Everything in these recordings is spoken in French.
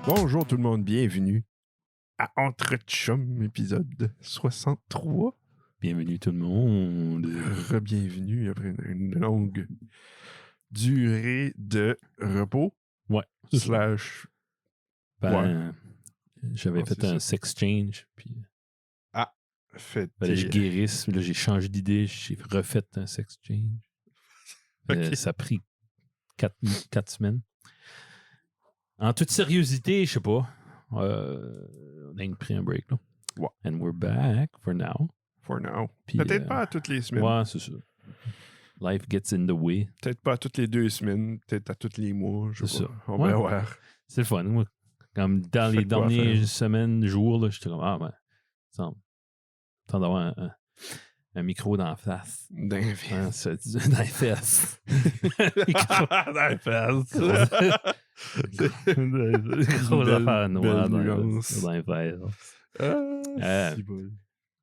Bonjour tout le monde, bienvenue à Entre Chum, épisode 63. Bienvenue tout le monde. Re-bienvenue après une longue durée de repos. Ouais. Slash... J'avais fait un sex change, puis je guérisse. Là, j'ai changé d'idée, j'ai refait un sex change. Okay. Ça a pris 4 semaines. En toute sérieuxité, je sais pas. On a pris un break, là. Ouais. And we're back for now. For now. Puis, peut-être pas à toutes les semaines. Ouais, c'est ça. Life gets in the way. Peut-être pas à toutes les 2 semaines. Peut-être à tous les mois. Je sais C'est pas. ça. On va voir. C'est le fun. Moi, comme dans les dernières semaines, jours, là, j'étais comme, temps d'avoir un micro dans la face. Dans les fesses. Dans les fesses. Dans les fesses. Gros affaire noire dans les fesses.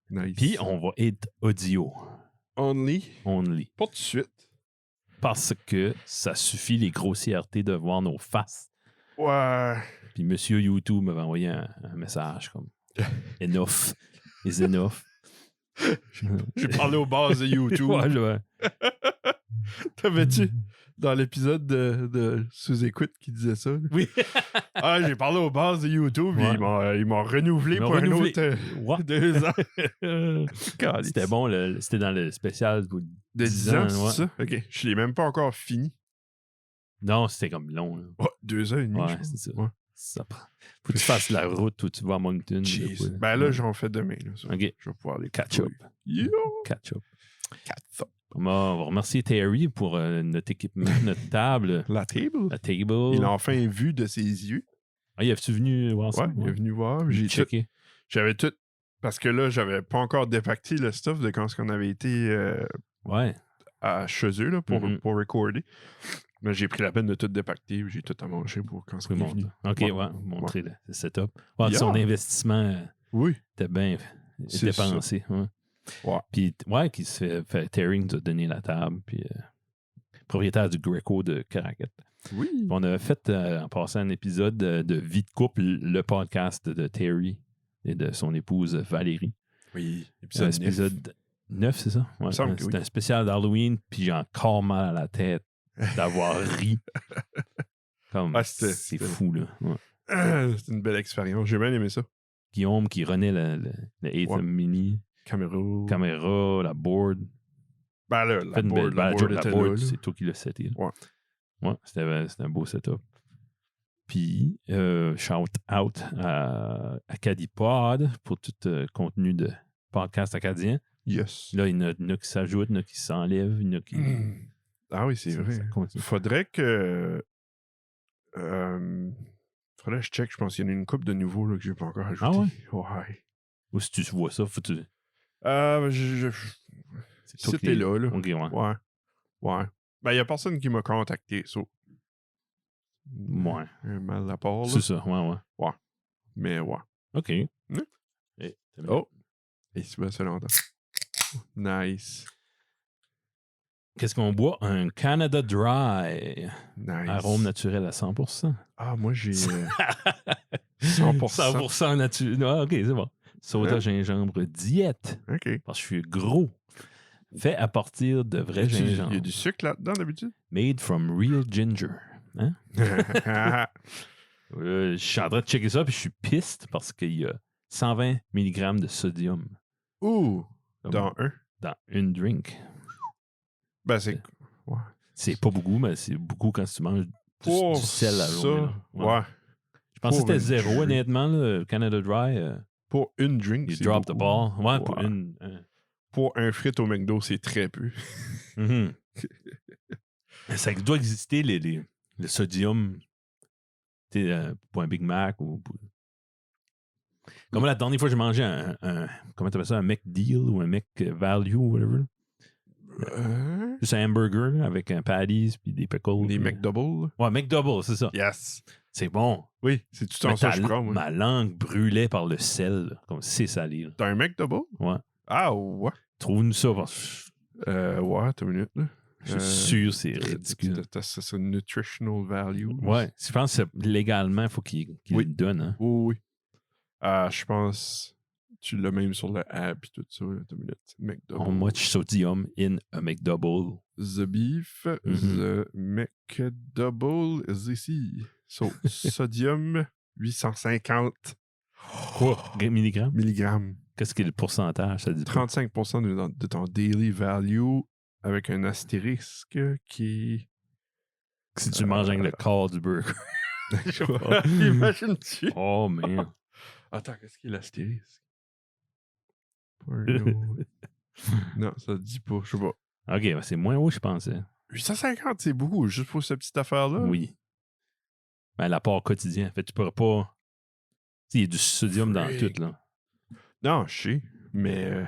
Nice. Puis, on va être audio. Only. Pas tout de suite. Parce que ça suffit les grossièretés de voir nos faces. Ouais. Puis, monsieur YouTube m'avait envoyé un message comme enough is enough. J'ai parlé aux bases de YouTube. Ouais. T'avais-tu dans l'épisode de Sous-Écoute qui disait ça? Là? Oui. J'ai parlé aux bases de YouTube et ils m'ont renouvelé pour un autre 2 ans. C'était bon, c'était dans le spécial de 10 ans, c'est ça? OK. Je l'ai même pas encore fini. Non, c'était comme long. Là. 2 ans et demi. Ouais, c'est ça. Ouais. Ça prend. Faut que tu fasses la route où tu vas à Moncton. Ben là, j'en fais demain. Là, OK. Je vais pouvoir les catch up. Catch up. On va remercier Terry pour notre équipement, notre table. La table? Il a enfin vu de ses yeux. Ah, il est venu voir ça? Ouais, il est venu voir. J'ai checké. J'avais tout... Parce que là, j'avais pas encore dépacté le stuff de quand on avait été à chez eux là, pour recorder. Mais j'ai pris la peine de tout dépacter. J'ai tout à manger pour quand c'est venu. OK, montrer le setup. Son investissement était bien dépensé. Puis, qui se fait Terry nous a donné la table. Puis, propriétaire du Greco de Caracat. Oui. Puis on a fait, en passant un épisode de Vie de couple, le podcast de Terry et de son épouse Valérie. Oui, épisode 9, c'est ça? Ouais, c'est un spécial d'Halloween, puis j'ai encore mal à la tête d'avoir ri. C'est fou, là. Ouais. C'est une belle expérience. J'ai bien aimé ça. Guillaume qui renait le Atem Mini. Caméra, la board. Ben là, la board, c'est toi qui l'as seté. Ouais, c'était un beau setup. Puis, shout out à Acadipod pour tout contenu de podcast acadien. Yes. Là, il y en a qui s'ajoutent, il y en a qui s'enlèvent, il y en a qui... Ah oui, c'est vrai. Faudrait que... faudrait que je check. Je pense qu'il y en a une couple de nouveaux là, que j'ai pas encore ajouté. Ah ouais? Ouais. Ou si tu vois ça, faut que tu... C'était là. Okay, ouais. Ben, il y a personne qui m'a contacté, ça. Ouais. Un mal à part, là. C'est ça, ouais. Mais ouais. OK. Et ça fait longtemps. Nice. Qu'est-ce qu'on boit? Un Canada Dry. Nice. Arôme naturel à 100%. Ah, moi, j'ai 100%. 100% naturel. Ah, OK, c'est bon. Soda gingembre diète. OK. Parce que je suis gros. Fait à partir de vrai gingembre. Il y a du sucre là-dedans, d'habitude? Made from real ginger. Hein? Je suis en train de checker ça, puis je suis piste parce qu'il y a 120 mg de sodium. Ouh! Dans une drink. Ben, c'est... Ouais. C'est pas beaucoup, mais c'est beaucoup quand tu manges du sel à journée. Ouais. Je pensais que c'était 0, honnêtement, le Canada Dry. Pour une drink, c'est drop the ball. Ouais, pour une... Pour un frite au McDo, c'est très peu. Ça doit exister, le sodium, pour un Big Mac ou... Comme la dernière fois, j'ai mangé comment t'appelles ça, un McDeal ou un McValue ou whatever. Juste un hamburger là, avec un patties puis des pickles. Des McDouble. Ouais, McDouble, c'est ça. Yes. C'est bon. Oui, c'est tout en ça, je crois. Ma langue brûlait par le sel, là, comme c'est salé. T'as un McDouble? Ouais. Ah, ouais. Trouve-nous ça, parce que Ouais, t'as une minute, là. je suis sûr c'est ridicule. C'est nutritional value. Ouais, je pense que légalement, il faut qu'il Oui. le donne. Hein? Oui. Je pense tu l'as même sur le app et tout ça. T'as une minute. McDouble. How much sodium in a McDouble? The beef, the McDouble is ici. So, sodium, 850 Quoi? Milligrammes? milligrammes. Qu'est-ce qui est le pourcentage? Ça dit pas. 35% de ton daily value avec un astérisque qui... Si tu manges avec le corps du burger. Imagine-tu? Oh, man. Attends, qu'est-ce qu'il est l'astérisque? Non, ça te dit pas, je sais pas. OK, ben c'est moins haut, je pensais. 850, c'est beaucoup, juste pour cette petite affaire-là. Oui. Ben, l'apport quotidien. En fait, tu pourrais pas... Tu sais, il y a du sodium dans tout, là. Non, je sais, mais...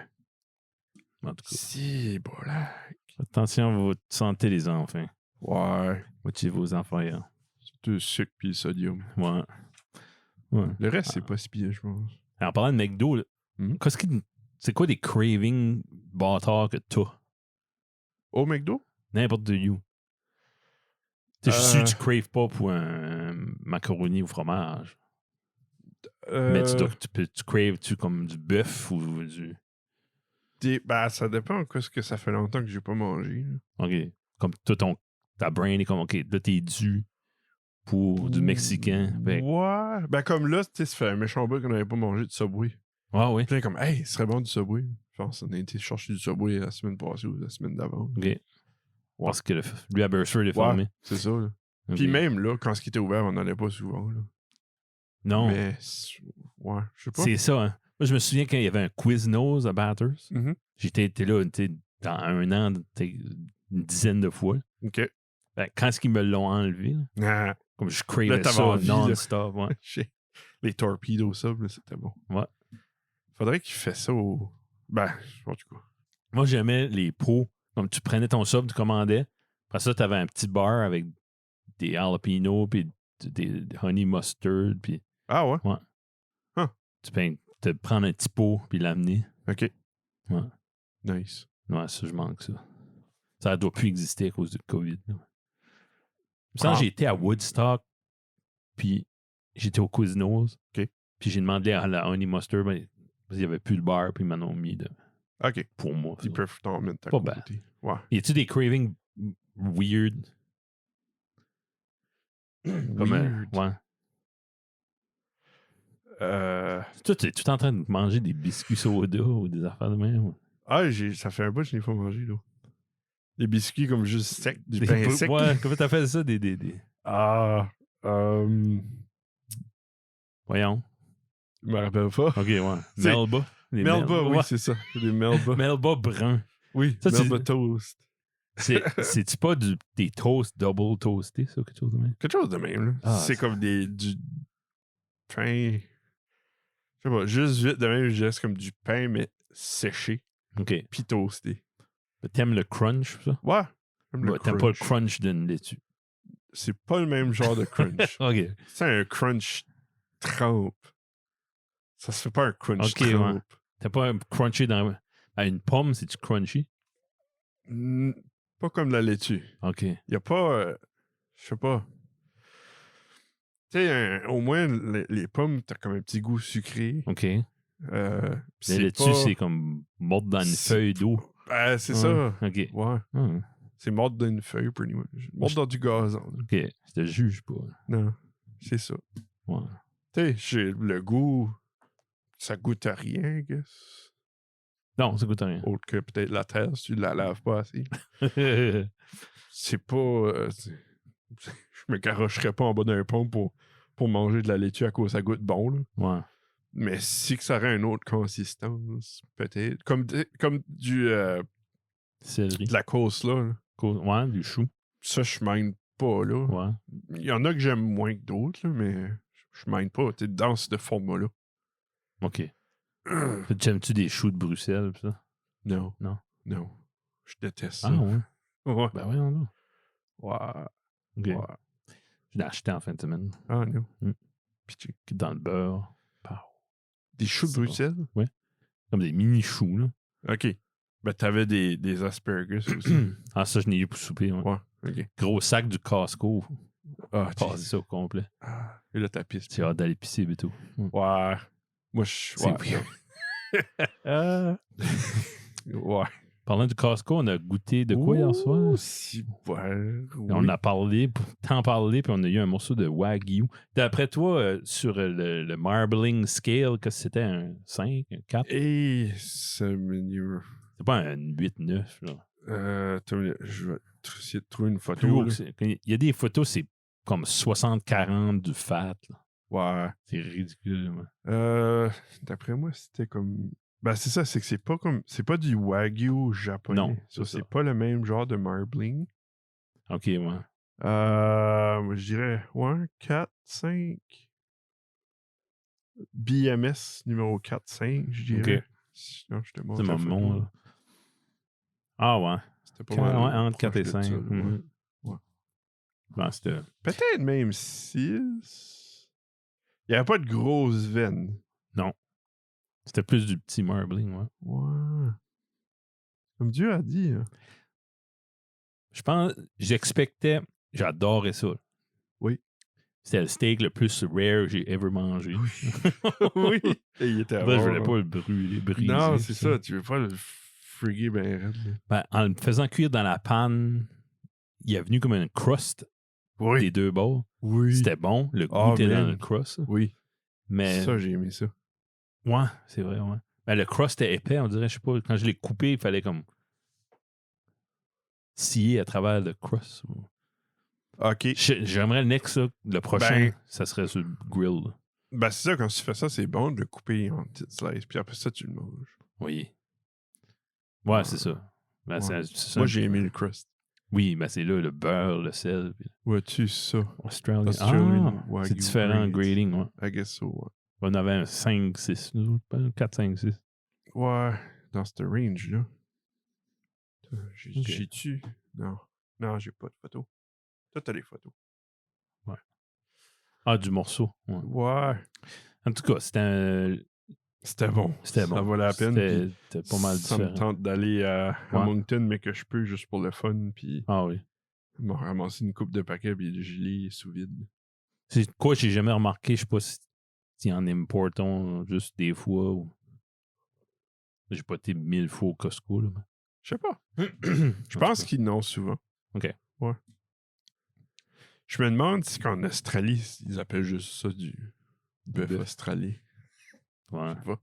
En tout cas. Si, voilà. Attention à votre santé, les enfants. Ouais. Motivez vos enfants, là. Surtout le sucre puis le sodium. Ouais. Le reste, c'est pas si pire, je pense. Alors, en parlant de McDo, là, c'est quoi des cravings bâtards que t'as? Au McDo? N'importe où. Je suis sûr que tu craves pas pour un macaroni au fromage. Mais tu craves-tu comme du bœuf ou du... Ben, ça dépend parce que ça fait longtemps que j'ai pas mangé. Là. OK. Comme toi, ta brain est comme, OK, là, t'es dû pour du mexicain. Ouais. Ben, comme là, tu sais, ça fait un méchant bout qu'on n'avait pas mangé de Subway. Ouais, oui. Puis là, comme, hey, ce serait bon du Subway. Je pense qu'on a été chercher du Subway la semaine passée ou la semaine d'avant. OK. Ouais. Parce que lui, à Burford, est formé. C'est ça, là. Okay. Puis même, là, quand ce qui était ouvert, on n'allait pas souvent, là. Non. Mais, ouais, je sais pas. C'est ça, hein. Moi, je me souviens quand il y avait un Quiznos à Bathurst. J'étais là, dans un an, une dizaine de fois. OK. Ben, quand est-ce qu'ils me l'ont enlevé, là, comme je cravais ça non-stop. Ouais. Les torpedo subs, c'était bon. Ouais. Faudrait qu'il fasse ça au... Ben, en tout cas. Moi, j'aimais les pots. Comme tu prenais ton sub, tu commandais. Après ça, tu avais un petit bar avec des jalapeno puis des honey mustard. Puis... Ah ouais? Ouais. Huh. Tu peux te prendre un petit pot puis l'amener. OK. Ouais. Nice. Ouais, ça, je manque ça. Ça ne doit plus exister à cause du COVID. J'ai été à Woodstock, puis j'étais au Quiznos. OK. Puis j'ai demandé à la honey mustard, mais il n'y avait plus le bar, puis ils m'en ont mis OK. pour moi. Ils peuvent t'en mettre à pas côté. bad. Ouais. Y a-tu des cravings weird? Weird? Ouais. Toi, tu es en train de manger des biscuits soda ou des affaires de même? Ah, ça fait un bout que je n'ai pas mangé, là. Des biscuits comme juste secs, du pain sec. Ouais, comment t'as fait ça? Voyons. Je me rappelle pas. OK, ouais. Melba. Melba, oui, c'est ça. Des Melba. Melba brun. Oui, ça, Melba toast. C'est-tu pas des toasts double toastés, ça, quelque chose de même? Quelque chose de même, là. Ah, c'est comme du pain... Je sais pas, juste vite de même, je laisse comme du pain, mais séché. OK. Puis toasté. T'aimes le crunch, ça? Ouais. T'aimes pas le crunch d'une laitue? C'est pas le même genre de crunch. OK. C'est un crunch trempe. Ça se fait pas un crunch trempe. Ouais. T'as pas un crunchy dans... À une pomme, c'est-tu crunchy? Pas comme la laitue. OK. Y a pas... je sais pas. Tu sais, au moins, les pommes, t'as comme un petit goût sucré. OK. La laitue, c'est comme morte dans une feuille d'eau. Ben, c'est ça. OK. Ouais. C'est morte dans une feuille, pretty much. Morte dans du gazon. OK. Je te juge pas. Non. C'est ça. Ouais. Tu sais, j'ai le goût... Ça goûte à rien, I guess. Non, ça goûte à rien. Autre que peut-être la terre, si tu la laves pas assez. C'est pas... je me garocherais pas en bas d'un pont pour manger de la laitue à cause ça goûte bon, là. Ouais. Mais si que ça aurait une autre consistance, peut-être. Comme du... céleri. De la coleslaw, là. Ouais, du chou. Ça, je mine pas, là. Ouais. Il y en a que j'aime moins que d'autres, là, mais je mine pas. Tu sais, dans ce format-là. OK. T'aimes-tu des choux de Bruxelles, pis ça? Non. Non? Non. Je déteste ça. Ah, ouais? Ouais. Ben voyons donc. Ouais. OK. Ouais. Je l'ai acheté en fin de semaine. Ah, non. Dans le beurre. Des choux de Bruxelles? Ouais. Comme des mini-choux, là. OK. Ben, t'avais des asparagus aussi. Ah, ça, je n'ai eu pour souper. Ouais. Ouais, OK. Gros sac du Costco. Ah, Passer ça au complet. Ah, et là, ta piste. Tu as hâte d'aller pisser et tout. Ouais. Moi, je... C'est Ouais. Parlant du Costco, on a goûté de quoi hier soir? Si, ouais. On a parlé, tant parlé, puis on a eu un morceau de Wagyu. D'après toi, sur le marbling scale, que c'était un 5, un 4? Et ce menu. C'est pas un 8-9, là. Je vais essayer de trouver une photo. Plus haut il y a des photos, c'est comme 60-40 du fat. Là. Ouais. C'est ridicule. D'après moi, c'était comme... Ben, c'est ça, c'est que c'est pas du Wagyu japonais. Non, c'est pas le même genre de marbling. OK, ouais. Moi, je dirais, 4, 5. BMS numéro 4, 5, je dirais. OK. Sinon, je te montre C'est la mon photo. nom. Ah, ouais. C'était pas mal. Entre 4 et 5. Ça, ouais. Ben, c'était... Peut-être même 6. Il n'y avait pas de grosses veines. Non. C'était plus du petit marbling, ouais. Ouais. Comme Dieu a dit. Hein. J'expectais, j'adorais ça. Oui. C'était le steak le plus rare que j'ai ever mangé. Oui. Et il était je voulais pas le briser. Non, c'est ça. Tu veux pas le friguer bien raide. Ben, en le faisant cuire dans la panne, il est venu comme une crust des deux bords. Oui. C'était bon. Le goût était dans le crust. Oui. Mais... Ça, j'ai aimé ça. Ouais, c'est vrai, ouais. Ben, le crust était épais, on dirait, je sais pas. Quand je l'ai coupé, il fallait comme scier à travers le crust. OK. J'aimerais le prochain, ça serait sur le grill. Ben, c'est ça, quand tu fais ça, c'est bon de le couper en petites slices, puis après ça, tu le manges. Oui. Ouais, c'est ça. Ben, ouais. c'est ça. Moi, j'ai aimé le crust. Oui, ben c'est là, le beurre, le sel. Puis... Ouais-tu ça? Australian Wagyu. C'est différent grading, ouais. I guess so, ouais. On avait un 5-6, nous autres, 4-5-6. Ouais, dans ce range-là. J'ai-tu? Non. Non, j'ai pas de photo. Toi, t'as les photos. Ouais. Ah, du morceau. Ouais. En tout cas, c'était bon. C'était bon. Ça valait la peine. C'était pas mal différent. Ça me tente d'aller à Moncton, mais que je peux juste pour le fun. Puis ah oui. m'a ramassé une coupe de paquets puis du gelé sous vide. C'est quoi, j'ai jamais remarqué, je sais pas si en importons juste des fois ou... J'ai pas été 1000 fois au Costco, là. Je sais pas. Je pense qu'ils n'ont souvent. OK. Ouais. Je me demande si qu'en Australie, ils appellent juste ça du bœuf australien. Ouais. Je sais pas.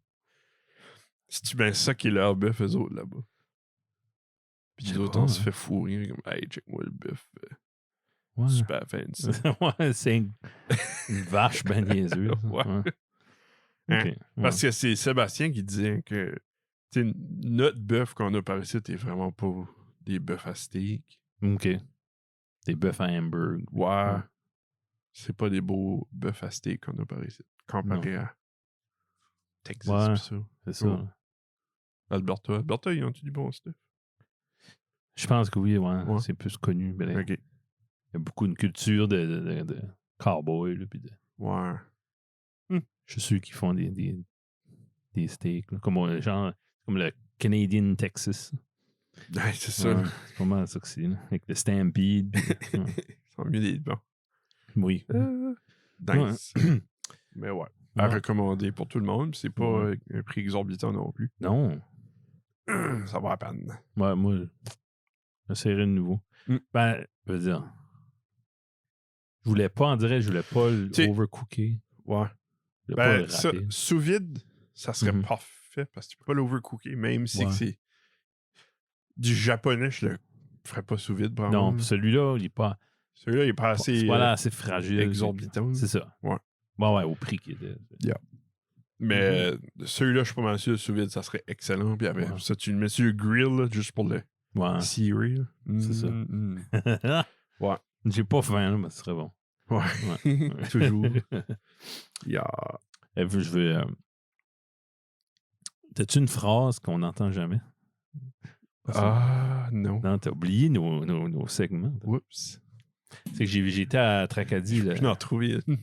C'est-tu bien ça qui est leur bœuf, eux autres, là-bas? Puis les autres, on se fait fourrer comme, hey, check-moi le bœuf. Ouais. Super fancy. Ouais, c'est une vache ben niaiseuse. Ouais. Okay. Ouais. Parce que c'est Sébastien qui disait que notre bœuf qu'on a par ici, t'es vraiment pas des bœufs à steak. OK. Des bœufs à hamburg. Ouais. C'est pas des beaux bœufs à steak qu'on a par ici. Comparé à Texas. Ouais, ça. C'est ça. Oh. Alberta, ils ont-tu du bon stuff? Je pense que oui, ouais. C'est plus connu. Mais OK. Il y a beaucoup de culture de cowboy. Là, puis Ouais. Je suis sûr qu'ils font des steaks. Là, comme le Canadian Texas. Ouais, c'est ça. Ouais, c'est pas mal ça que c'est. Là, avec le Stampede. Ils sont mieux des bons. Oui. Nice. Mais ouais. À recommander pour tout le monde. C'est pas un prix exorbitant non plus. Non. Ça va à peine. Ouais, moi, j'essaierai de nouveau. Ben, je veux dire, je voulais pas l'overcooker. Ouais. Ben, ça, sous vide, ça serait parfait parce que tu peux pas l'overcooker, même si c'est du japonais, je le ferais pas sous vide. Non, celui-là, il est pas. Celui-là, il est pas assez. Voilà, assez fragile. Exorbitant. C'est ça. Ouais. Ouais, au prix qu'il était. Yeah. Mais celui-là, je suis pas mal sûr, sous vide, ça serait excellent. Puis après, ça, tu le mets sur le grill, là, juste pour le cirer. C'est ça. Ouais. J'ai pas faim, là, mais ce serait bon. Ouais. Toujours. Je veux. T'as-tu une phrase qu'on n'entend jamais? Non. Non, t'as oublié nos segments. Oups. C'est que j'étais à Tracadie. Je n'en trouvais une.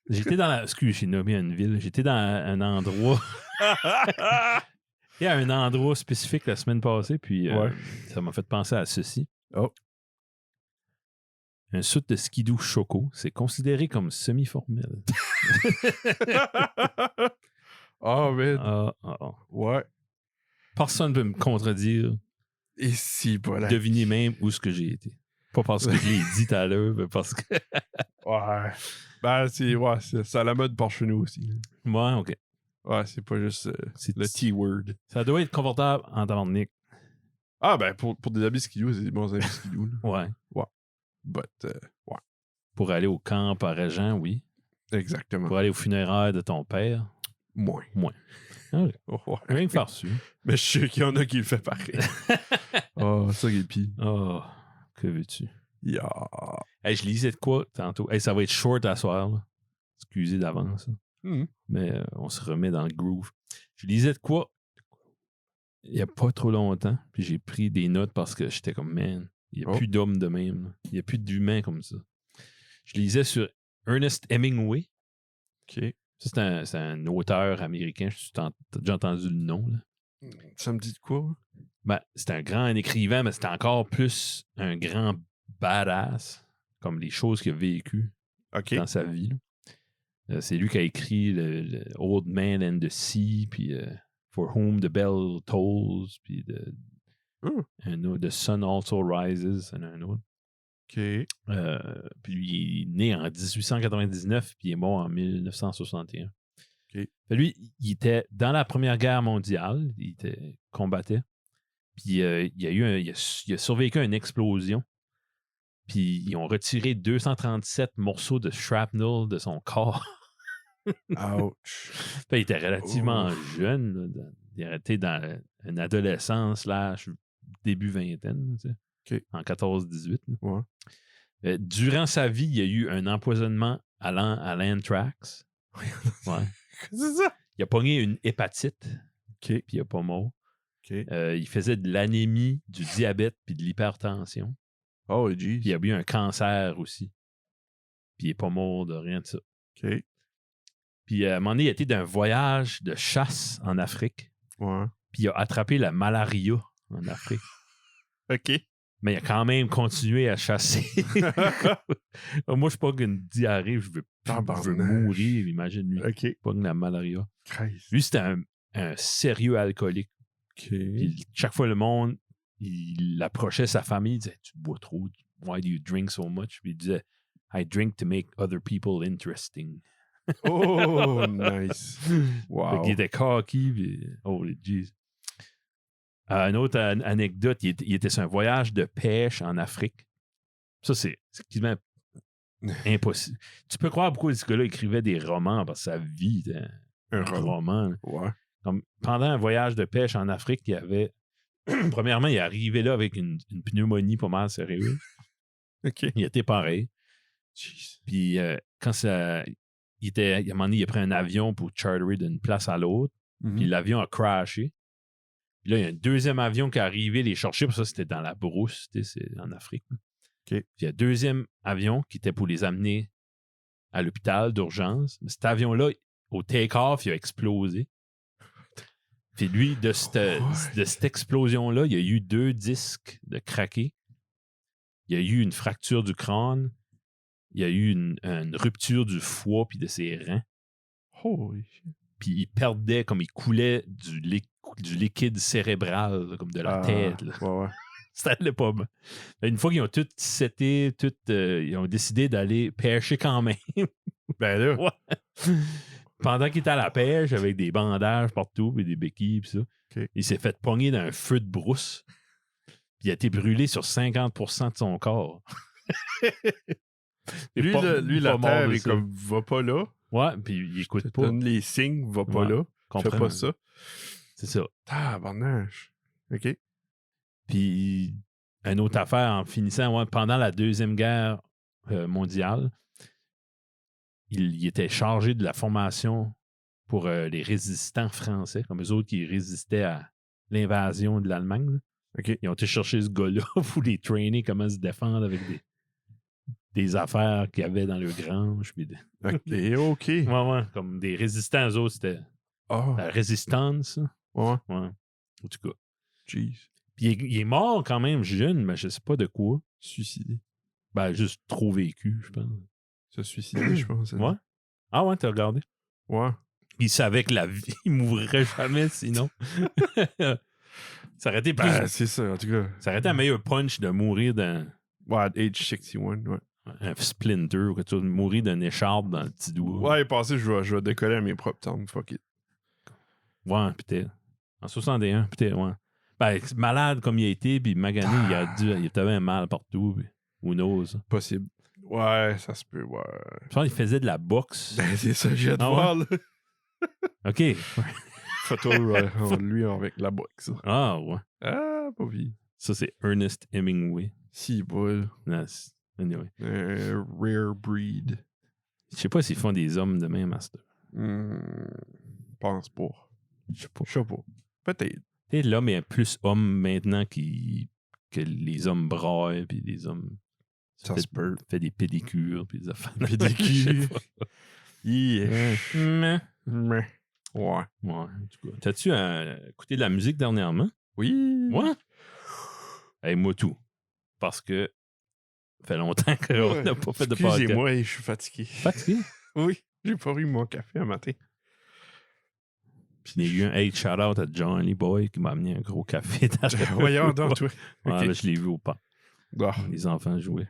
J'étais dans la... Excuse, j'ai nommé une ville. J'étais dans un endroit... Il y a un endroit spécifique la semaine passée, puis ça m'a fait penser à ceci. Oh. Un suit de skidoo choco, c'est considéré comme semi-formel. Oh, man. Ouais. Personne ne peut me contredire. Et si, voilà. Devinez même où est-ce que j'ai été. Pas parce que je l'ai dit tout à l'heure, mais parce que... Ouais. Ben, c'est à la mode par chez nous aussi. Ouais, OK. Ouais, c'est pas juste le T-word. Ça doit être confortable en tabarnak. Ah, ben, pour des habits skidoo, c'est des bons habits skidoo. Ouais. But, ouais. Pour aller au camp à Régent, oui. Exactement. Pour aller aux funérailles de ton père. Moins. Okay. Ouais. Rien que faire dessus. Mais je suis sûr qu'il y en a qui le fait pareil. Oh, ça qui est pire. Oh, que veux-tu? Yeah. Hey, je lisais de quoi tantôt? Hey, ça va être short à soir. Là. Excusez d'avance. Mais on se remet dans le groove. Je lisais de quoi? Il n'y a pas trop longtemps. Puis j'ai pris des notes parce que j'étais comme, man, il n'y a plus d'hommes de même. Là. Il n'y a plus d'humains comme ça. Je lisais sur Ernest Hemingway. OK. Ça, c'est un auteur américain. T'as déjà entendu le nom, là? Ça me dit de quoi? Ben, c'est un grand écrivain, mais c'est encore plus un grand badass, comme les choses qu'il a vécues dans sa vie. C'est lui qui a écrit le Old Man and the Sea, puis For Whom the Bell Tolls, puis un autre, The Sun Also Rises, un autre. OK. Puis il est né en 1899, puis il est mort en 1961. Okay. Lui, il était dans la Première Guerre mondiale, il combattait, puis il a survécu à une explosion, puis ils ont retiré 237 morceaux de shrapnel de son corps. Ouch. Il était relativement jeune, là, il était dans une adolescence / début vingtaine, tu sais. Okay. En 14-18. Ouais. Durant sa vie, il y a eu un empoisonnement à l'anthrax. Ouais. C'est ça? Il a pogné une hépatite, puis il n'est pas mort. Il faisait de l'anémie, du diabète puis de l'hypertension. Oh, jeez. Puis il a eu un cancer aussi. Puis il n'est pas mort de rien de ça. OK. Puis à un moment donné, il a été d'un voyage de chasse en Afrique. Ouais. Puis il a attrapé la malaria en Afrique. OK. Mais il a quand même continué à chasser. Moi, je suis pas qu'une diarrhée, je veux mourir, imagine-lui. OK. Pas que la malaria. Christ. Lui, c'était un sérieux alcoolique. OK. Puis, chaque fois, le monde, il approchait sa famille, il disait, tu bois trop, why do you drink so much? Puis il disait, I drink to make other people interesting. Oh, nice. Wow. Il était cocky, puis holy jeez. Une autre anecdote, il était sur un voyage de pêche en Afrique. Ça, c'est quasiment impossible. Tu peux croire pourquoi ce gars-là écrivait des romans, parce que sa vie était un roman. Ouais. Comme, pendant un voyage de pêche en Afrique, il y avait... Premièrement, il est arrivé là avec une pneumonie pas mal sérieuse. OK. Il était pareil. Jeez. Puis quand ça... à un moment donné, il a pris un avion pour charterer d'une place à l'autre. Puis l'avion a crashé. Puis là, il y a un deuxième avion qui est arrivé les chercher. Puis ça, c'était dans la brousse. C'est en Afrique. Okay. Puis il y a un deuxième avion qui était pour les amener à l'hôpital d'urgence. Mais cet avion-là, au take-off, il a explosé. Puis lui, de cette explosion-là, il y a eu 2 disques de craqués. Il y a eu une fracture du crâne. Il y a eu une rupture du foie puis de ses reins. Holy shit. Puis il perdait, comme il coulait du liquide cérébral, là, comme de la tête. Là. Ouais. Ça allait pas bien. Une fois qu'ils ont tout seté, ils ont décidé d'aller pêcher quand même. Ben là. Ouais. Pendant qu'il était à la pêche, avec des bandages partout, puis des béquilles, puis ça, il s'est fait pogner dans un feu de brousse. Puis il a été brûlé sur 50% de son corps. Lui, la terre, il comme, va pas là. Ouais, puis il écoute pas. Donne les signes, va pas là. Fais pas ça. C'est ça. Tabarnage. OK. Puis, une autre affaire, en finissant, pendant la Deuxième Guerre mondiale, il était chargé de la formation pour les résistants français, comme eux autres qui résistaient à l'invasion de l'Allemagne. OK. Ils ont été chercher ce gars-là pour les traîner comment se défendre avec des affaires qu'il y avait dans le grange. Puis OK. Ouais. Comme des résistants, eux autres, c'était la résistance. Ouais. En tout cas. Jeez. Puis il est mort quand même jeune, mais je sais pas de quoi. Suicidé. Ben, juste trop vécu, je pense. Se suicider, je pense. Ouais? Ah ouais, t'as regardé? Ouais. Il savait que la vie, il mourrait jamais sinon. Ça aurait été plus. Ben, c'est ça, en tout cas. Ça aurait été un meilleur punch de mourir d'un. Ouais, at age 61, ouais. Un splinter ou quelque chose, mourir d'un écharpe dans le petit doigt. Ouais, passé, je vais décoller à mes propres termes, fuck it. Ouais, peut-être. En 61, peut-être, ouais. Ben, malade comme il a été, puis magané, il avait un mal partout, puis who knows. Possible. Ouais, ça se peut, ouais. Je pense qu'il faisait de la boxe. Ben, c'est ça, j'ai hâte de Ah voir, là. OK. Photo lui avec la boxe. Ah, ouais. Ah, pas vie. Ça, c'est Ernest Hemingway. Si, boule. Anyway. Rare breed. Je sais pas s'ils font des hommes de même master. Pense pas. Je sais pas. Peut-être. Peut-être l'homme est plus homme maintenant que les hommes braillent, puis les hommes. Ça se peut. Fait des pédicures, puis des affaires. Pédicures. Yeah. Ouais. Ouais, en tout cas. T'as-tu écouté de la musique dernièrement? Oui. Ouais. Hey, moi tout. Parce que ça fait longtemps qu'on n'a pas fait de podcast. Excusez-moi, je suis fatigué. Fatigué? Oui. J'ai pas eu mon café un matin. Puis il y a eu un hey, shout-out à Johnny Boy qui m'a amené un gros café. Voyons donc, toi. Ouais, Okay. là, je l'ai vu au parc. Oh. Les enfants jouaient.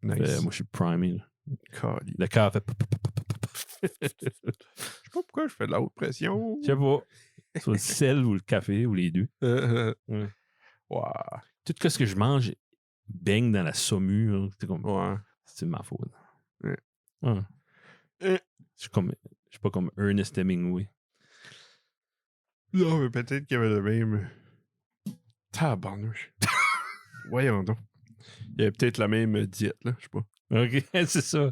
Nice. Moi, je suis primé. Cali. Le cœur fait... Je sais pas pourquoi je fais de la haute pression. Je sais pas. Soit le sel ou le café ou les deux. Ouais. Wow. Tout ce que je mange baigne dans la saumure. C'est comme... Ouais. C'est ma faute. Ouais. Ouais. Je suis pas comme Ernest Hemingway. Non, mais peut-être qu'il y avait le même. Tabarnouche. Voyons donc. Il y avait peut-être la même diète, là, je sais pas. OK, c'est ça.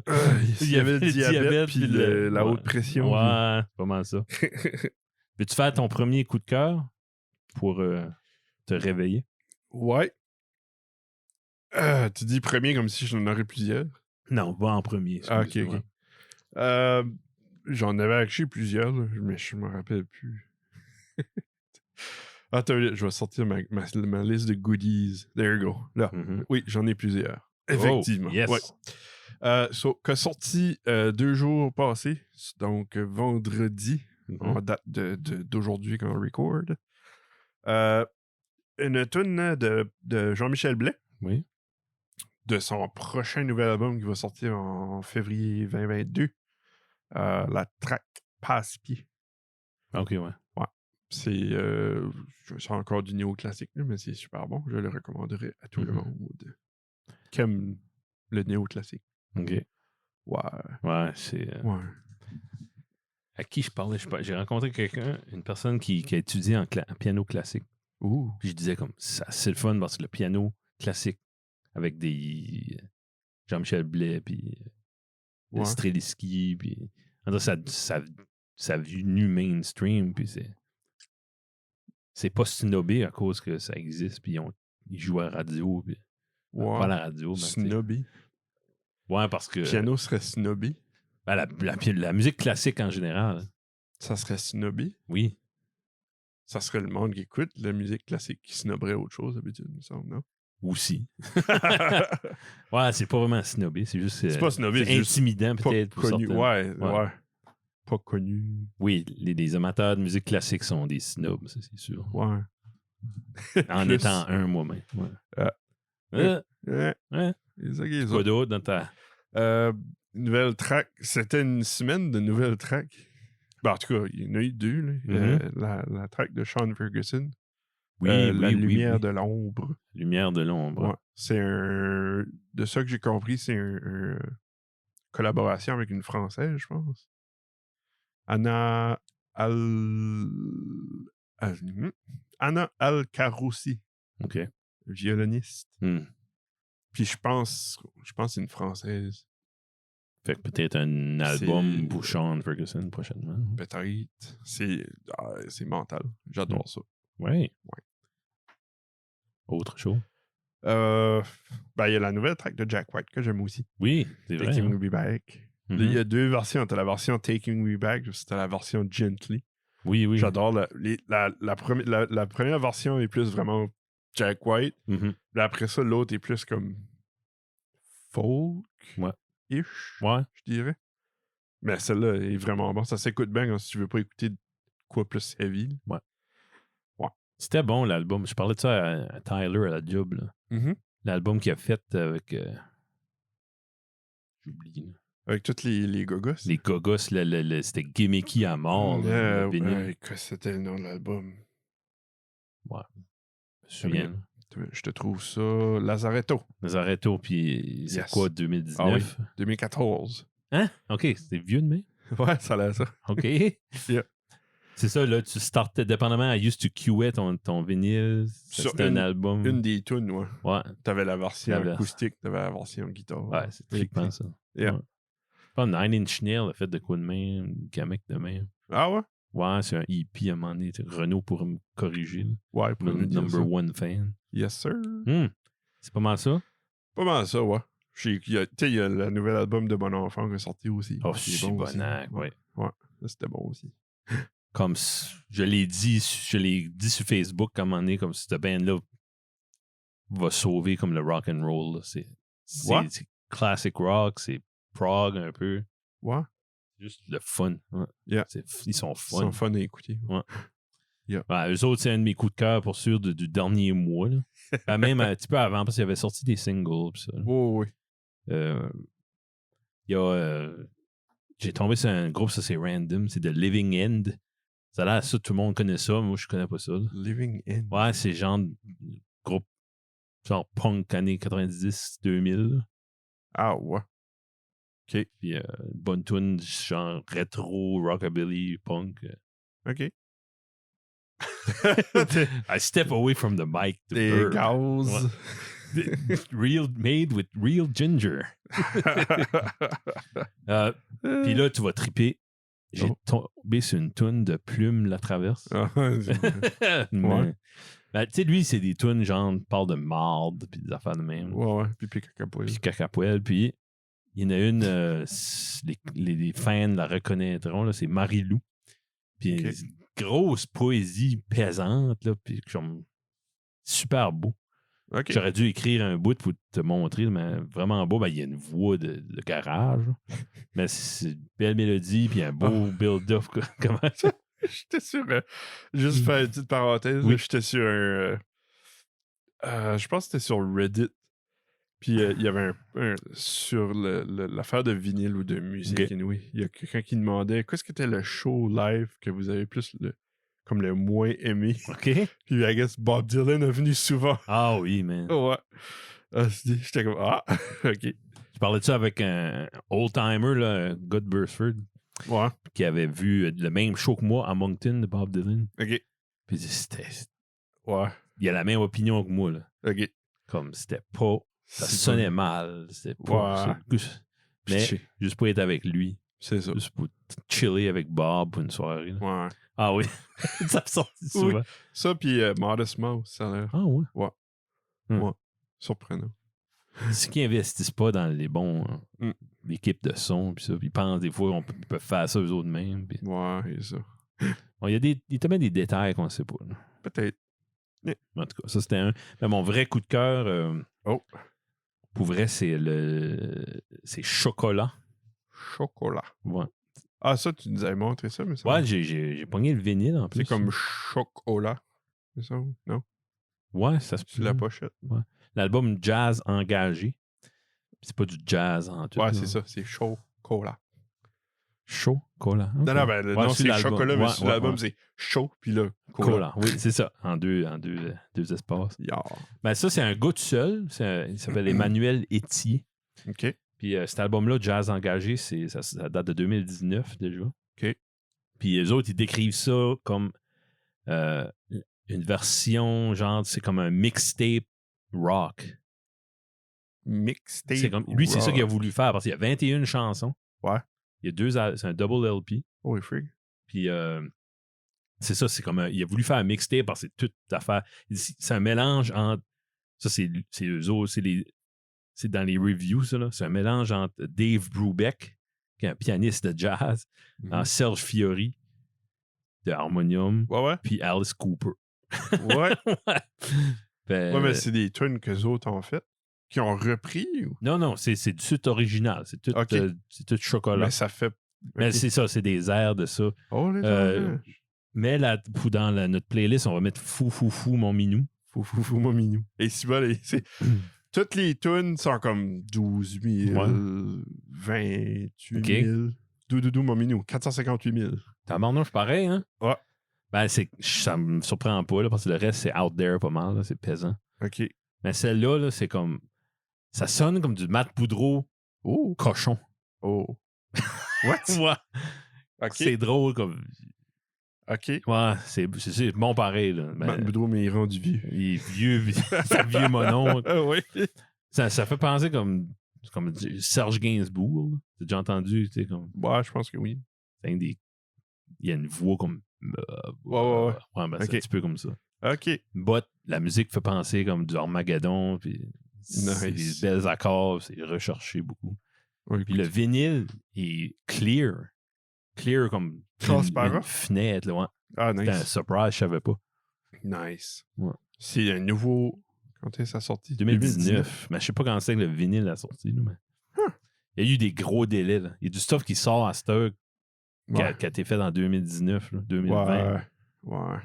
Il y avait le diabète puis la haute pression. Ouais, c'est pas mal ça. Veux-tu faire ton premier coup de cœur pour te réveiller? Ouais. Tu dis premier comme si j'en aurais plusieurs? Non, va en premier. Ok. J'en avais acheté plusieurs, là, mais je me rappelle plus. Attends, je vais sortir ma liste de goodies. There you go. Là. Mm-hmm. Oui, j'en ai plusieurs. Effectivement. Oh, yes. Ouais. Qu'a sorti 2 jours passés, donc vendredi, en date d'aujourd'hui quand on record. Une tune de Jean-Michel Blais. Oui. De son prochain nouvel album qui va sortir en février 2022. La track Passe-Pied. OK, ouais. Ouais. C'est encore du néoclassique, mais c'est super bon. Je le recommanderais à tout le monde qui aime le néoclassique. OK. Ouais. Ouais, c'est... Ouais. À qui je parlais? J'ai rencontré quelqu'un, une personne qui a étudié en piano classique. Ouh. Puis je disais comme, c'est le fun parce que le piano classique avec des Jean-Michel Blais, puis Strelitzky, puis... Ça venu mainstream, puis c'est pas snobé à cause que ça existe, puis ils jouent à la radio, puis pas à la radio. Snobby. Ouais, parce que... Piano serait snobby. Ben, la musique classique en général. Hein. Ça serait snobby? Oui. Ça serait le monde qui écoute la musique classique qui snobberait autre chose, d'habitude, il me semble, non? Aussi. Ouais, c'est pas vraiment snobé, c'est juste... c'est pas snobé, c'est intimidant peut-être. Pas connu, ouais. Pas connu. Oui, les amateurs de musique classique sont des snobs, ça c'est sûr. Ouais. En étant un moi-même. Ouais. C'est ça qui est quoi d'autre dans ta... nouvelle track. C'était une semaine de nouvelles tracks. Ben, en tout cas, il y en a eu 2. Là. La track de Sean Ferguson. Oui, La lumière de l'ombre. Lumière de l'ombre. Ouais. C'est un... De ça que j'ai compris, c'est une collaboration avec une Française, je pense. Anna Al-Karoussi. OK. Violoniste. Puis je pense que c'est une Française. Fait que peut-être un album pour Sean Ferguson prochainement. Peut-être. C'est mental. J'adore ça. Ouais. Autre chose? Il y a la nouvelle track de Jack White que j'aime aussi. Oui, c'est vrai. Taking Me Back. Il y a 2 versions. T'as la version Taking Me Back, c'était la version Gently. Oui, oui. J'adore la première version est plus vraiment Jack White. Mm-hmm. Puis après ça, l'autre est plus comme folk-ish, je dirais. Mais celle-là est vraiment bonne. Ça s'écoute bien quand si tu veux pas écouter quoi plus heavy. Ouais. C'était bon, l'album. Je parlais de ça à Tyler à la job. Là. Mm-hmm. L'album qu'il a fait avec... j'oublie. Là. Avec tous les gogos. Les gogos, c'était gimmicky à mort. C'était le nom de l'album. Ouais. Je me souviens. Je te trouve ça. Lazaretto, puis c'est quoi, 2019? Ah oui, 2014. Hein? OK, c'est vieux de mai? Ouais, ça a l'air ça. OK. Yeah. C'est ça, là, tu startais, dépendamment, I used to queue ton vinyle. C'était un album. Une des tunes, ouais. Ouais. T'avais la version acoustique, t'avais la version guitare. Ouais, c'est trippant, ça. Yeah. Ouais. Pas Nine Inch Nails a fait de quoi de main, une gamique de main. Ah ouais? Ouais, c'est un EP à un moment donné. Renaud pourrait me corriger. Là. Ouais, pour me dire Number ça. one fan. Yes, sir. C'est pas mal ça? Pas mal ça, ouais. Il y a le nouvel album de Bon Enfant qui est sorti aussi. Oh, c'est bon, ouais. Ouais, c'était bon aussi. Comme je l'ai dit sur Facebook à un moment donné, comme si cette band-là va sauver comme le rock and roll. C'est classic rock, c'est prog un peu. Ouais. Juste le fun. Ouais. Yeah. Ils sont fun. Ils sont fun à écouter. Ouais. Yeah. Ouais, eux autres, c'est un de mes coups de cœur pour sûr du dernier mois. Là. Même un petit peu avant, parce qu'il avait sorti des singles. Pis ça, oui. J'ai tombé sur un groupe, ça c'est random, c'est The Living End. Ça a l'air ça, tout le monde connaît ça, moi je connais pas ça. Là. Living End. Ouais, c'est genre groupe genre punk années 90-2000. Ah ouais. OK. Puis bonne tune, genre rétro, rockabilly, punk. OK. I step away from the mic. Des gaz. Made with real ginger. Puis là, tu vas triper. J'ai tombé sur une toune de Plume La Traverse. Ouais. Ben, tu sais, lui, c'est des tunes genre, parle de marde, puis des affaires de même. Ouais. Puis cacapoel. Puis cacapoel. Puis il y en a une, les fans la reconnaîtront, là, c'est Marie-Lou. Puis une grosse poésie pesante, là, puis comme super beau. Okay. J'aurais dû écrire un bout pour te montrer, mais vraiment beau. Ben, il y a une voix de garage. Mais c'est une belle mélodie, puis un beau build-up. Comment ça? J'étais sur... juste faire une petite parenthèse. Oui. J'étais sur un... je pense que c'était sur Reddit. Puis il y avait sur l'affaire de vinyle ou de musique. Okay. Anyway, il y a quelqu'un qui demandait qu'est-ce que était le show live que vous avez plus comme le moins aimé. OK. Puis I guess Bob Dylan est venu souvent. Ah oui, man. Ouais. J'étais comme OK. Tu parlais de ça avec un old-timer, là, un gars de Burford. Ouais. Qui avait vu le même show que moi à Moncton de Bob Dylan. OK. Puis c'était... Ouais. Il a la même opinion que moi, là. OK. Comme c'était pas... Ça sonnait mal. C'était pas... Ouais. Mais juste pour être avec lui. C'est ça. Juste pour chiller avec Bob pour une soirée. Là. Ouais. Ah oui. Ça me sortit souvent. Oui. Ça, puis Modest Mouse, ça a l'air. Ah ouais? Ouais. Ouais. Surprenant. C'est qu'ils investissent pas dans les bons équipes de son, puis ça. Puis ils pensent des fois qu'ils peuvent faire ça eux autres mêmes. Puis... Ouais, c'est ça. Bon, il y a tellement des détails qu'on ne sait pas. Là. Peut-être. Yeah. En tout cas, ça c'était un. Mais mon vrai coup de cœur, pour vrai, c'est Chocolat. Chocolat. Ouais. Ah, ça, tu nous avais montré ça, mais ça. Ouais, j'ai pogné le vinyle en plus. C'est comme Chocolat. C'est ça? Non? Ouais, ça se peut. C'est la pochette. Ouais. L'album Jazz Engagé. C'est pas du jazz en tout. Ouais, c'est ça. C'est Chocolat. Chocolat. Okay. Non, ben, non, c'est Chocolat, mais sur l'album, c'est Chaud, puis là, Cola. Oui, c'est ça. En deux espaces. Yeah. Ben, ça, c'est un gars tout seul. Il s'appelle Emmanuel Etier. OK. Puis cet album-là, Jazz Engagé, ça date de 2019 déjà. OK. Puis eux autres, ils décrivent ça comme une version, genre, c'est comme un mixtape rock. Mixtape lui, c'est ça qu'il a voulu faire parce qu'il y a 21 chansons. Ouais. Il y a c'est un double LP. Oh, frig. Puis c'est ça, c'est comme il a voulu faire un mixtape parce que c'est toute affaire. C'est un mélange entre. Ça, c'est eux autres, c'est dans les reviews, ça, là. C'est un mélange entre Dave Brubeck, qui est un pianiste de jazz, Serge Fiori, de Harmonium, Ouais. puis Alice Cooper. Ouais. Ben, Ouais, mais c'est des tunes qu'eux autres ont fait, qui ont repris ou? Non, c'est du site original. C'est tout, c'est tout chocolat. Mais ça fait. Mais Ok. c'est ça, c'est des airs de ça. Oh, les hommages. Mais là, dans notre playlist, on va mettre Fou, mon minou. Fou, mon minou. Et si bon, toutes les tunes sont comme 12 000, 28 000. Doudou, mon minou, 458 000. T'as marre, pareil, hein? Ouais. Ben, ça me surprend pas, là, parce que le reste, c'est out there pas mal, là, c'est pesant. OK. Mais celle-là, là, c'est comme. Ça sonne comme du Matt Boudreau cochon. Oh. What? Ouais. OK. C'est drôle comme. OK. Ouais, c'est bon pareil. Là. Matt Boudreau, mais il est rendu vieux. Il est vieux, c'est vieux monon. Oui. Ça fait penser comme Serge Gainsbourg. Là. T'as déjà entendu, tu sais, comme. Ouais, je pense que oui. Il y a une voix comme. Ouais. Ouais, ben, okay. c'est un petit peu comme ça. OK. But la musique fait penser comme du Armageddon, puis c'est des belles accords, c'est recherché beaucoup. Oui, puis le vinyle est clear. Clear comme une fenêtre. Là, ouais. Ah, nice. C'était un surprise, je savais pas. Nice. Ouais. C'est un nouveau... Quand est-ce que ça sorti? 2019. Mais je sais pas quand c'est que le vinyle a sorti. Là, mais... Il y a eu des gros délais. Là. Il y a du stuff qui sort à cette heure qui a été fait en 2019, là, 2020. Ouais.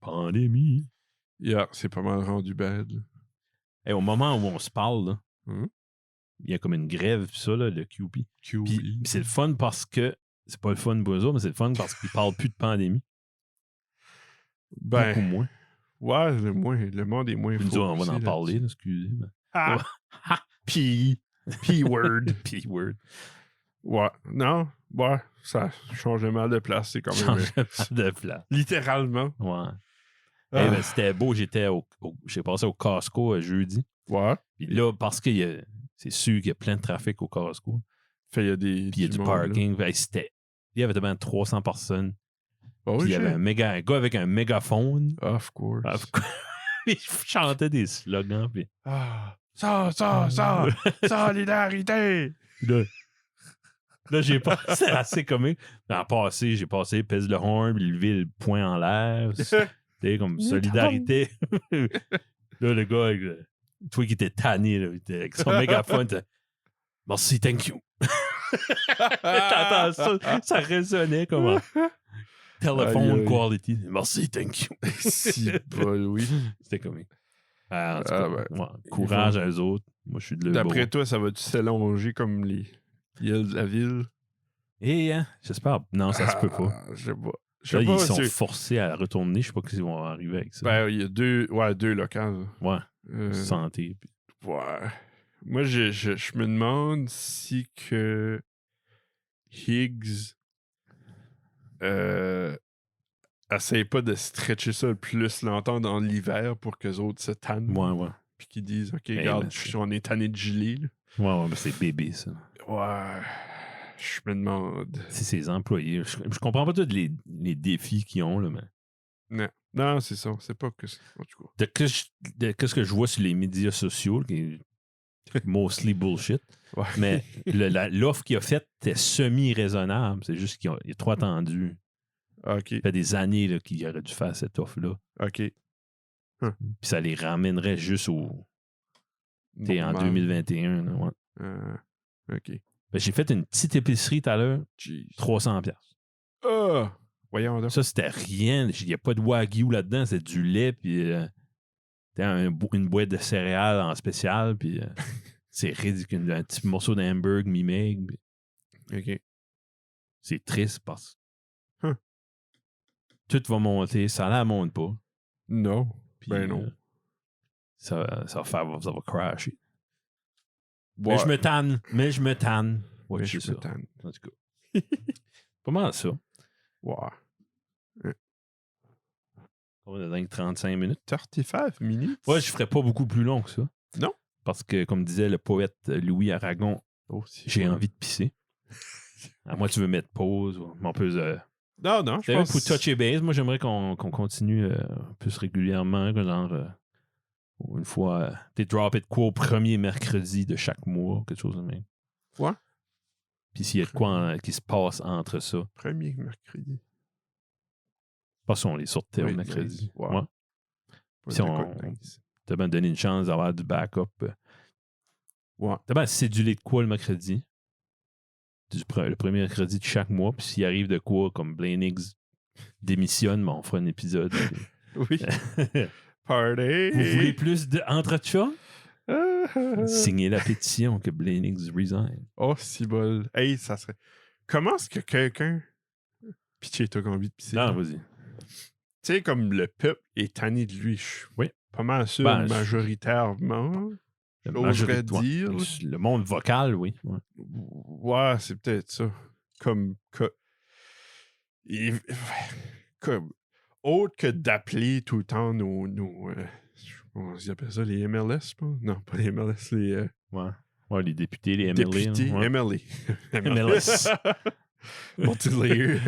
Pandémie. Yeah, c'est pas mal rendu bad. Hey, au moment où on se parle, là, il y a comme une grève, pis ça, là, le QP. Puis c'est le fun parce que c'est pas le fun pour eux autres, mais c'est le fun parce qu'ils parlent plus de pandémie. Ben, beaucoup moins. Ouais, le monde est moins fou. On va en parler, là, excusez. Mais... P-word. P-word. Ouais. Non, ouais, ça change mal de place. C'est quand même. De place. Littéralement. Ouais. Hey, ben, c'était beau, j'ai passé au Costco jeudi. Ouais. Puis là, parce que c'est sûr qu'il y a plein de trafic au Costco. Fait, il y a des. Puis il y a du parking. Ben, il y avait devant 300 personnes. Oh, puis il y avait un gars avec un mégaphone. Of course. Il chantait des slogans. Puis... Solidarité! Là, j'ai passé assez comique. En passé, j'ai passé pèse le horn, puis lever le poing en l'air. C'était comme solidarité. Là, le gars, toi qui était tanné, là, avec son mégaphone, merci, thank you. T'entends ça résonnait comme téléphone quality. Merci, thank you. Si bol, oui. C'était comique. En tout cas, courage à eux autres. Moi, je suis de l'heure. D'après toi, ça va-tu s'allonger comme les îles de la ville? Hein? J'espère. Non, ça se peut pas. Je sais pas. Là, ils sont forcés à retourner. Je sais pas qu'ils vont arriver avec ça. Ben, il y a deux locales. Ouais. Santé. Puis... Ouais. Moi, je me demande si que Higgs essaye pas de stretcher ça le plus longtemps dans l'hiver pour qu'eux autres se tannent. Ouais. Puis qu'ils disent, OK, regarde, on est tanné de gilet. Là. Ouais, mais c'est bébé, ça. Ouais. Je me demande. C'est ses employés. Je comprends pas tous les défis qu'ils ont, là, mais... Non, c'est ça. C'est pas que... En tout cas. Qu'est-ce que je vois sur les médias sociaux, qui est mostly bullshit. Ouais. Mais l'offre qu'il a faite était semi-raisonnable. C'est juste qu'il est trop attendu. OK. Ça fait des années là, qu'il aurait dû faire cette offre-là. OK. Puis ça les ramènerait juste en 2021. Là, ouais. OK. Ben, j'ai fait une petite épicerie tout à l'heure. 300$. Voyons donc. Ça, c'était rien. Il n'y a pas de wagyu là-dedans. C'est du lait, puis une boîte de céréales en spécial, puis c'est ridicule. Un petit morceau d'hamburger mi-meg. OK. C'est triste parce que tout va monter. Ça ne monte pas. Non. Puis, ben non. Ça va crasher. Ouais. Mais je me tanne. Ouais, je me tanne. En tout cas. Pas mal ça. Ouais. On a dingue 35 minutes. 35 minutes? Ouais, je ferais pas beaucoup plus long que ça. Non? Parce que, comme disait le poète Louis Aragon, j'ai envie de pisser. À moi, tu veux mettre pause. On peut... Non, je pense... Pour toucher base, moi, j'aimerais qu'on continue plus régulièrement, genre... une fois, t'es drop it quoi au premier mercredi de chaque mois, quelque chose de même. Ouais. Puis s'il y a de quoi qui se passe entre ça. Premier mercredi. Pas si on les sortait au mercredi. Ouais. Si on t'a bien donné une chance d'avoir du backup. Ouais. T'as bien cédulé de quoi le mercredi? Le premier mercredi de chaque mois. Puis s'il arrive de quoi, comme Blaine Higgs démissionne, on fera un épisode. Oui. Party! Vous voulez plus d'entre-chats? Signez la pétition que Blaine Higgs resign. Oh, si bol. Hey, ça serait... Comment est-ce que quelqu'un... Pitché, t'as envie de pisser? Non, vas-y. Tu sais, comme le peuple est tanné de lui. Oui. Pas mal sûr, majoritairement. J'oserais dire. Le monde vocal, oui. Ouais, c'est peut-être ça. Comme autre que d'appeler tout le temps nos comment ils appellent ça, les MLS, pas? Non, pas les MLS, les... Ouais, les députés, les MLA. Députés, ouais. MLA. MLS. Multi-layer.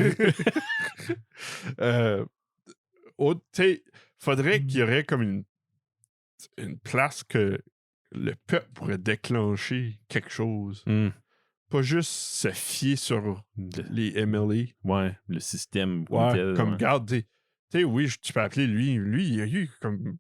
Faudrait qu'il y aurait comme une place que le peuple pourrait déclencher quelque chose. Pas juste se fier sur les MLA. Ouais, le système. Comme garde, tu sais, oui, tu peux appeler lui. Lui, il y a eu comme...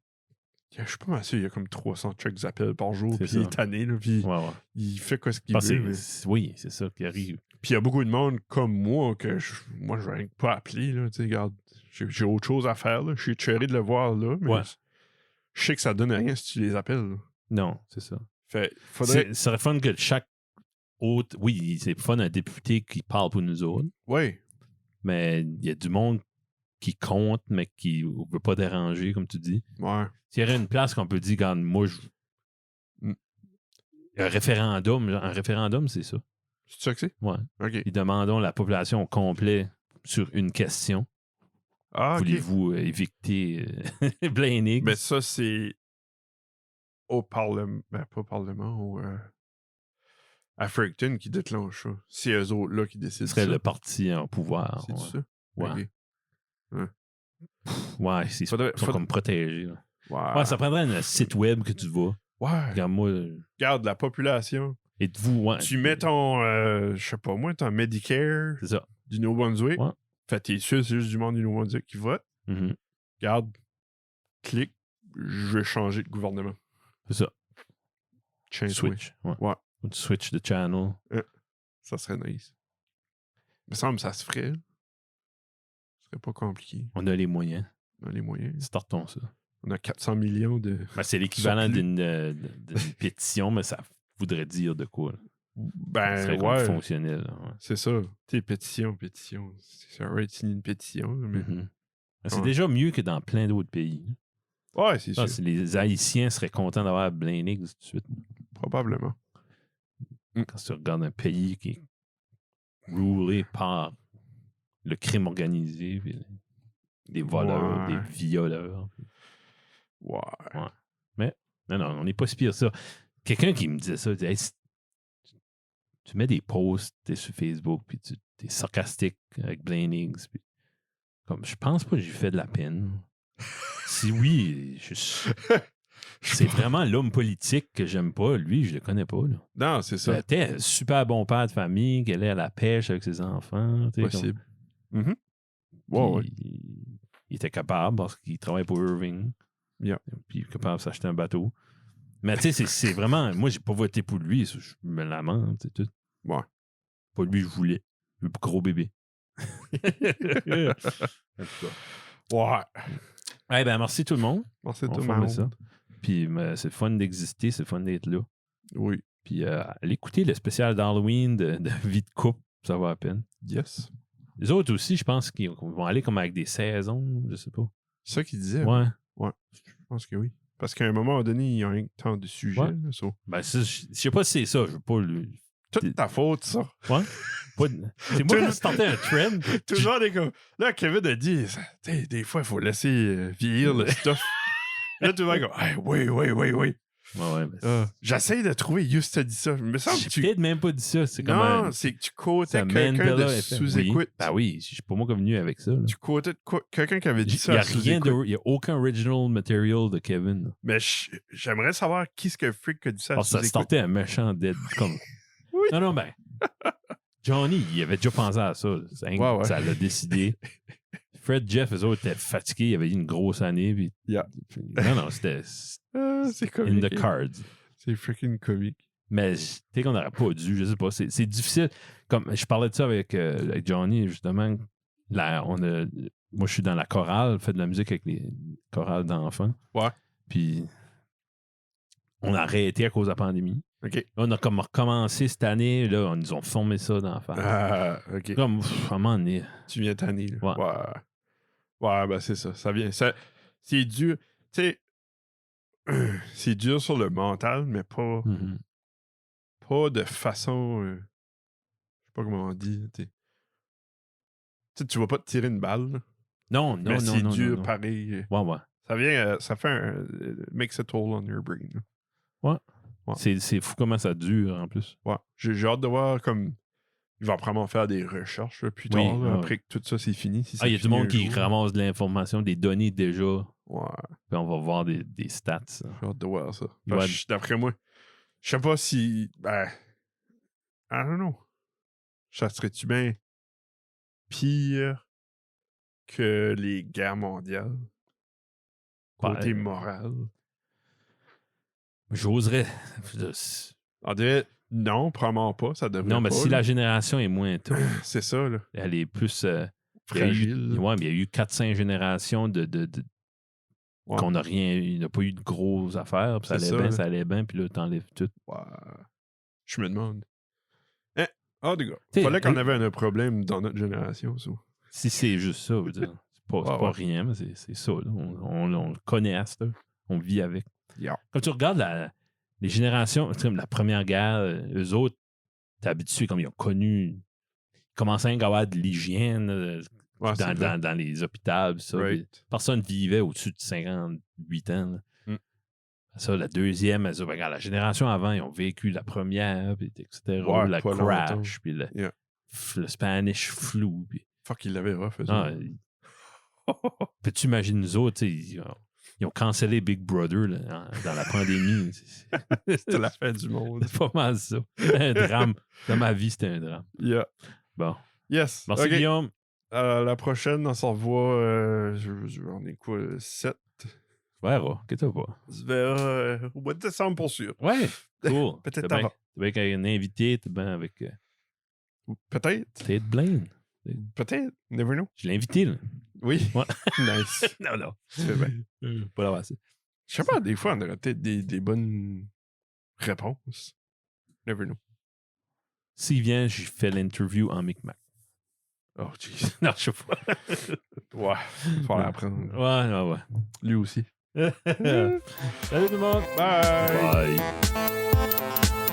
Je sais pas sûr, il y a comme 300 checks d'appels par jour, puis il est tanné, là, puis il fait quoi ce qu'il veut. Oui, c'est ça qui arrive. Puis il y a beaucoup de monde comme moi que moi, je vais pas appeler, là, tu sais, regarde, j'ai autre chose à faire, là. Je suis chéri de le voir, là, mais je sais que ça donne rien si tu les appelles, là. Non, c'est ça. Faudrait... Ça serait fun que chaque autre... Oui, c'est fun un député qui parle pour nous autres. Oui. Mais il y a du monde qui compte, mais qui ne veut pas déranger, comme tu dis. Ouais. S'il y aurait une place qu'on peut dire, regarde, moi, un référendum, c'est ça. C'est ça que c'est? Ouais. OK. Ils demandons la population au complet sur une question. Ah, voulez-vous évicter Blaine Higgs? Mais ça, c'est au Parlement. Ben, pas au Parlement, à Fredericton qui déclenche ça. C'est eux autres-là qui décident. Ce serait le parti en pouvoir. C'est ça? Ouais. Okay. Ouais, ils sont comme protégés. Ouais, ça prendrait un site web que tu vas. Ouais. Regarde-moi. Regarde la population. Êtes-vous. Tu mets ton, je sais pas moi, ton Medicare du Nouveau-Brunswick. Ouais. Fait t'es sûr, c'est juste du monde du Nouveau-Brunswick qui vote. Mm-hmm. Regarde, clique, je vais changer de gouvernement. C'est ça. Switch. Ouais. Ou tu switch de channel. Ça serait nice. Il me semble que ça se ferait. Ce serait pas compliqué. On a les moyens. Startons ça. On a 400 millions de... c'est l'équivalent d'une pétition, mais ça voudrait dire de quoi? Là? Ben, ça serait comme fonctionnel. Là, C'est ça. Tu sais, pétition. Ça aurait été une pétition. Mais... C'est déjà mieux que dans plein d'autres pays. Ouais, c'est sûr. Les Haïtiens seraient contents d'avoir Blaine Higgs tout de suite. Probablement. Quand tu regardes un pays qui est roulé par le crime organisé, des voleurs, des violeurs. Ouais. Mais, non, on n'est pas si pire ça. Quelqu'un qui me disait ça, il dit, hey, tu mets des posts sur Facebook, puis tu es sarcastique avec Blaine Higgs. Puis, comme, je pense pas que j'ai fait de la peine. Si oui, c'est vraiment l'homme politique que j'aime pas. Lui, je le connais pas. Là. Non, c'est ça. T'es un super bon père de famille, qu'elle est à la pêche avec ses enfants. Possible. Comme... Il était capable parce qu'il travaille pour Irving. Yeah. Puis il est capable de s'acheter un bateau. Mais tu sais, c'est vraiment... Moi, j'ai pas voté pour lui. Ça, je me lamente. C'est tout. Ouais. Pas lui, je voulais. Le gros bébé. Ouais. Eh ben, merci tout le monde. Merci tout le monde. Ça. Puis c'est le fun d'exister, c'est le fun d'être là. Oui. Puis allez écouter le spécial d'Halloween de Vie de couple, ça vaut la peine. Yes. Les autres aussi, je pense qu'ils vont aller comme avec des saisons, je sais pas. C'est ça qu'ils disaient. Ouais. Ouais. Je pense que oui. Parce qu'à un moment donné, il y a un tant de sujets. Ouais. Là, so. Ben, je sais pas si c'est ça. Je veux pas le. Toute ta faute, ça. Ouais. C'est moi qui ai starté un trend. Toujours des gars. Là, Kevin a dit, des fois, il faut laisser vieillir le stuff. Là, tout le monde est comme, hey, oui. Ouais, j'essaie de trouver Just a dit ça. Il me semble que j'ai peut-être même pas dit ça. C'est comme non, c'est que tu quotais quelqu'un de sous-écoute. Ben oui, je suis pas moi qui est venu avec ça. Là. Tu quotais quelqu'un qui avait dit ça. Il n'y a aucun original material de Kevin. Là. Mais j'aimerais savoir qui ce que Freak a dit ça. Ça startait un méchant dead. Comme... Oui. Non, Johnny, il avait déjà pensé à ça. Ça l'a décidé. Fred, Jeff, eux autres étaient fatigués. Ils avaient eu une grosse année. Puis... Non, c'était c'est comique. in the cards. C'est freaking comique. Mais tu sais qu'on n'aurait pas dû, je sais pas. C'est difficile. Comme je parlais de ça avec Johnny, justement. Moi, je suis dans la chorale, fait de la musique avec les chorales d'enfants. Ouais. Puis on a arrêté à cause de la pandémie. OK. Là, on a comme recommencé cette année. Là, on nous ont formé ça dans la face. Ah, OK. Comme, à un moment donné. Tu viens tanner. Ouais. Ouais, ben c'est ça. Ça vient. C'est dur. Tu sais, c'est dur sur le mental, mais pas, pas de façon. Je sais pas comment on dit. Tu sais, tu vas pas te tirer une balle. Là. Non. C'est dur, pareil. Ouais. Ça vient. Ça fait un. Makes a toll on your brain. Là. Ouais. C'est fou comment ça dure en plus. Ouais. J'ai hâte de voir comme. Il va probablement faire des recherches là, plus tard, là, après que tout ça c'est fini. Si il y a du monde qui ramasse de l'information, des données déjà. Ouais. Puis on va voir des stats. J'ai hâte de voir ça. D'après moi, je sais pas si. Ben. I don't know. Ça serait-tu bien pire que les guerres mondiales? Côté moral. J'oserais. On dirait. Non, probablement pas. Ça devrait non, mais pas, si là. la génération est moins tôt. C'est ça, là. Elle est plus. Fragile. Mais il y a eu 4-5 générations qu'on n'a rien. Il n'a pas eu de grosses affaires. Puis ça allait bien, puis là, t'enlèves tout. Ouais. Je me demande. Les gars. Fallait qu'on avait un problème dans notre génération, ça. Si c'est juste ça, je veux dire. C'est pas rien, mais c'est ça. Là. On le connaît à ça. On vit avec. Yeah. Quand tu regardes les générations, comme la première guerre, eux autres, t'es habitué, comme ils ont connu. Ils commençaient à avoir de l'hygiène dans les hôpitaux. Ça, right. Personne vivait au-dessus de 58 ans. Ça, la deuxième, la génération avant, ils ont vécu la première, puis etc. La crash, puis le Spanish flu. Puis... Fuck, ils l'avaient refait. Peux-tu imaginer nous autres, ils ont cancellé Big Brother là, dans la pandémie. C'était la fin du monde. C'est pas mal ça. Un drame. Dans ma vie, c'était un drame. Yeah. Bon. Yes. Merci, Guillaume. La prochaine, on s'en revoit. On est quoi, 7? Verra. Qu'est-ce que t'as pas? On se verra au mois de décembre pour sûr. Ouais. Cool. Peut-être avant. T'es bien avec un invité, t'es bien avec. Peut-être. Ted Blaine. Peut-être. Never know. Je l'ai invité, là. Oui. Ouais. Nice. Non. Tu fais bien. Pas l'avancée. Je sais pas, des fois, on aurait peut-être des bonnes réponses. Never know. S'il vient, je fais l'interview en Micmac. Oh, jeez. Non, je sais pas. Ouais. Faut l'apprendre. Ouais. Lui aussi. Salut tout le monde. Bye. Bye.